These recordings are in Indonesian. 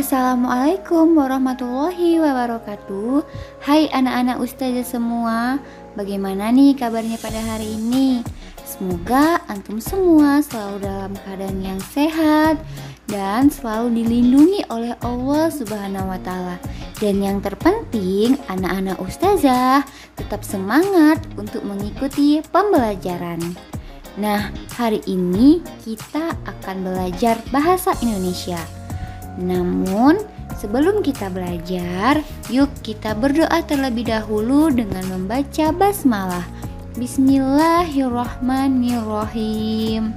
Assalamualaikum warahmatullahi wabarakatuh. Hai anak-anak ustazah semua, bagaimana nih kabarnya pada hari ini? Semoga antum semua selalu dalam keadaan yang sehat dan selalu dilindungi oleh Allah Subhanahu wa Ta'ala. Dan yang terpenting, anak-anak ustazah tetap semangat untuk mengikuti pembelajaran. Nah, hari ini kita akan belajar bahasa Indonesia. Namun, sebelum kita belajar, yuk kita berdoa terlebih dahulu dengan membaca basmalah. Bismillahirrahmanirrahim.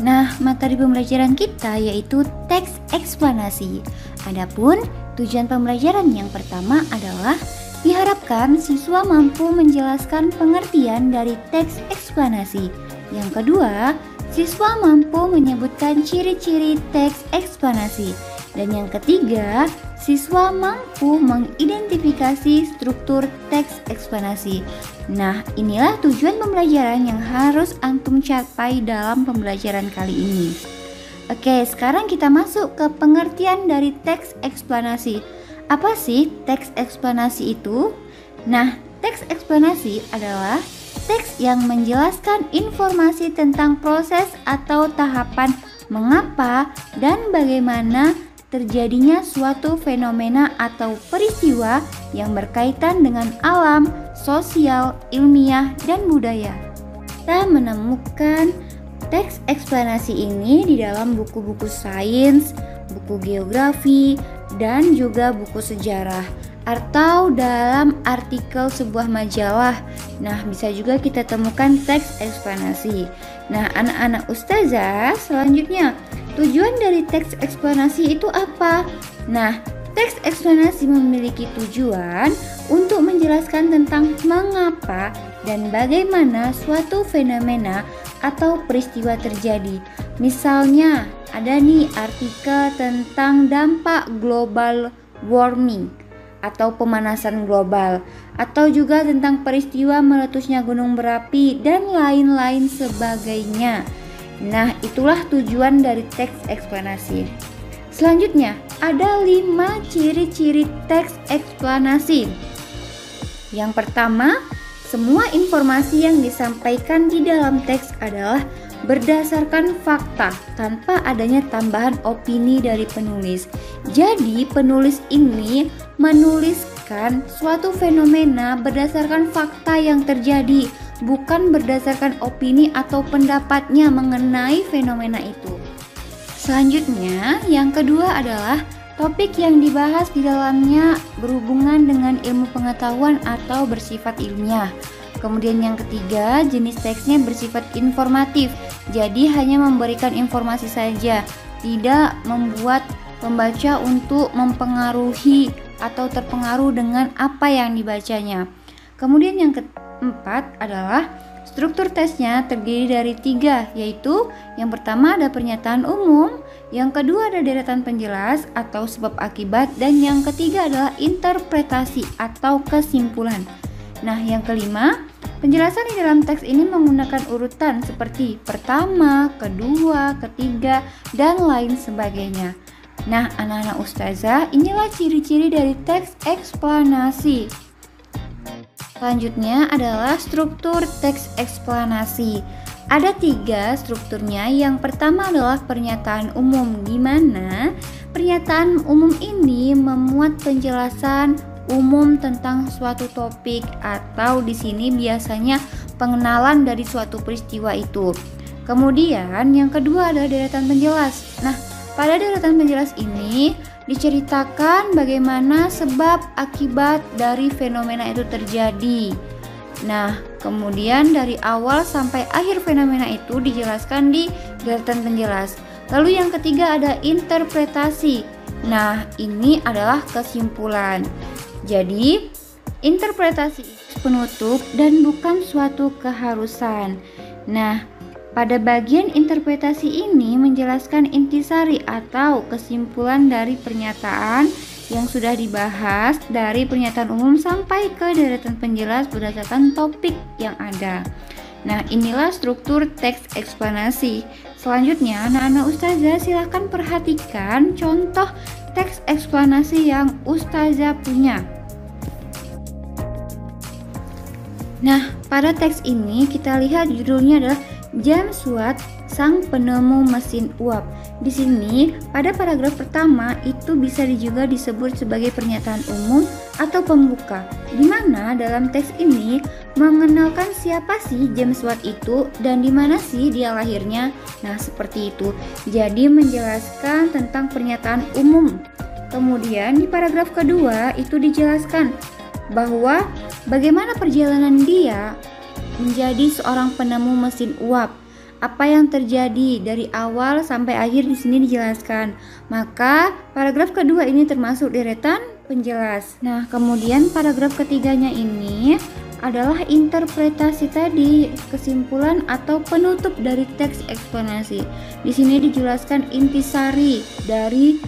Nah, materi pembelajaran kita yaitu teks eksplanasi. Adapun tujuan pembelajaran yang pertama adalah diharapkan siswa mampu menjelaskan pengertian dari teks eksplanasi. Yang kedua, siswa mampu menyebutkan ciri-ciri teks eksplanasi. Dan yang ketiga, siswa mampu mengidentifikasi struktur teks eksplanasi. Nah, inilah tujuan pembelajaran yang harus antum capai dalam pembelajaran kali ini. Oke, sekarang kita masuk ke pengertian dari teks eksplanasi. Apa sih teks eksplanasi itu? Nah, teks eksplanasi adalah teks yang menjelaskan informasi tentang proses atau tahapan mengapa dan bagaimana terjadinya suatu fenomena atau peristiwa yang berkaitan dengan alam, sosial, ilmiah, dan budaya. Kita menemukan teks eksplanasi ini di dalam buku-buku sains, buku geografi, dan juga buku sejarah, atau dalam artikel sebuah majalah. Nah, bisa juga kita temukan teks eksplanasi. Nah, anak-anak ustazah, selanjutnya tujuan dari teks eksplanasi itu apa? Nah, teks eksplanasi memiliki tujuan untuk menjelaskan tentang mengapa dan bagaimana suatu fenomena atau peristiwa terjadi. Misalnya, ada nih artikel tentang dampak global warming atau pemanasan global, atau juga tentang peristiwa meletusnya gunung berapi dan lain-lain sebagainya. Nah, itulah tujuan dari teks eksplanasi. Selanjutnya, ada 5 ciri-ciri teks eksplanasi. Yang pertama, semua informasi yang disampaikan di dalam teks adalah berdasarkan fakta tanpa adanya tambahan opini dari penulis. Jadi penulis ini menuliskan suatu fenomena berdasarkan fakta yang terjadi, bukan berdasarkan opini atau pendapatnya mengenai fenomena itu. Selanjutnya, yang kedua adalah topik yang dibahas di dalamnya berhubungan dengan ilmu pengetahuan atau bersifat ilmiah. Kemudian yang ketiga, jenis teksnya bersifat informatif, jadi hanya memberikan informasi saja, tidak membuat pembaca untuk mempengaruhi atau terpengaruh dengan apa yang dibacanya. Kemudian yang keempat adalah struktur teksnya terdiri dari 3, yaitu yang pertama ada pernyataan umum, yang kedua ada deretan penjelas atau sebab akibat, dan yang ketiga adalah interpretasi atau kesimpulan. Nah, yang kelima, penjelasan di dalam teks ini menggunakan urutan seperti pertama, kedua, ketiga, dan lain sebagainya. Nah, anak-anak ustazah, inilah ciri-ciri dari teks eksplanasi. Selanjutnya adalah struktur teks eksplanasi. Ada 3 strukturnya. Yang pertama adalah pernyataan umum, di mana pernyataan umum ini memuat penjelasan umum tentang suatu topik, atau di sini biasanya pengenalan dari suatu peristiwa itu. Kemudian yang kedua adalah deretan penjelas. Nah, pada deretan penjelas ini diceritakan bagaimana sebab akibat dari fenomena itu terjadi. Nah, kemudian dari awal sampai akhir fenomena itu dijelaskan di deretan penjelas. Lalu yang ketiga ada interpretasi. Nah, ini adalah kesimpulan. Jadi, interpretasi penutup dan bukan suatu keharusan. Nah, pada bagian interpretasi ini menjelaskan intisari atau kesimpulan dari pernyataan yang sudah dibahas dari pernyataan umum sampai ke deretan penjelas berdasarkan topik yang ada. Nah, inilah struktur teks eksplanasi. Selanjutnya, anak-anak ustazah silahkan perhatikan contoh teks eksplanasi yang Ustazah punya. Nah, pada teks ini kita lihat judulnya adalah James Watt, sang penemu mesin uap. Di sini, pada paragraf pertama itu bisa juga disebut sebagai pernyataan umum atau pembuka, di mana dalam teks ini mengenalkan siapa sih James Watt itu dan di mana sih dia lahirnya. Nah, seperti itu. Jadi menjelaskan tentang pernyataan umum. Kemudian di paragraf kedua itu dijelaskan bahwa bagaimana perjalanan dia menjadi seorang penemu mesin uap. Apa yang terjadi dari awal sampai akhir di sini dijelaskan. Maka paragraf kedua ini termasuk deretan penjelas. Nah, kemudian paragraf ketiganya ini adalah interpretasi tadi, kesimpulan atau penutup dari teks eksplanasi. Di sini dijelaskan intisari dari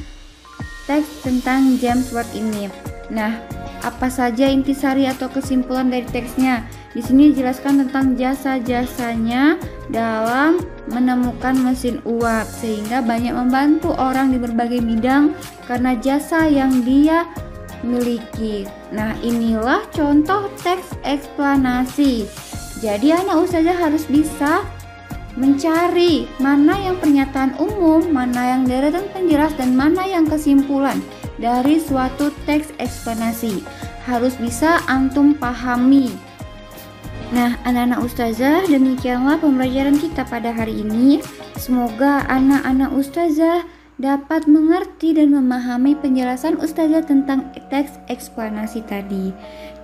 teks tentang James Watt ini. Nah, apa saja intisari atau kesimpulan dari teksnya? Di sini dijelaskan tentang jasa-jasanya dalam menemukan mesin uap sehingga banyak membantu orang di berbagai bidang karena jasa yang dia miliki. Nah, inilah contoh teks eksplanasi. Jadi anak ustazah harus bisa mencari mana yang pernyataan umum, mana yang deretan penjelas, dan mana yang kesimpulan dari suatu teks eksplanasi. Harus bisa antum pahami. Nah, anak-anak ustazah, demikianlah pembelajaran kita pada hari ini. Semoga anak-anak ustazah dapat mengerti dan memahami penjelasan ustazah tentang teks eksplanasi tadi.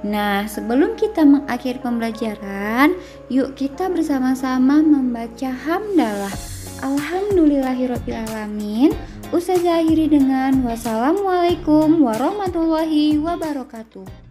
Nah, sebelum kita mengakhiri pembelajaran, yuk kita bersama-sama membaca hamdalah. Alhamdulillahirrabbilalamin. Ustazah akhiri dengan wassalamualaikum warahmatullahi wabarakatuh.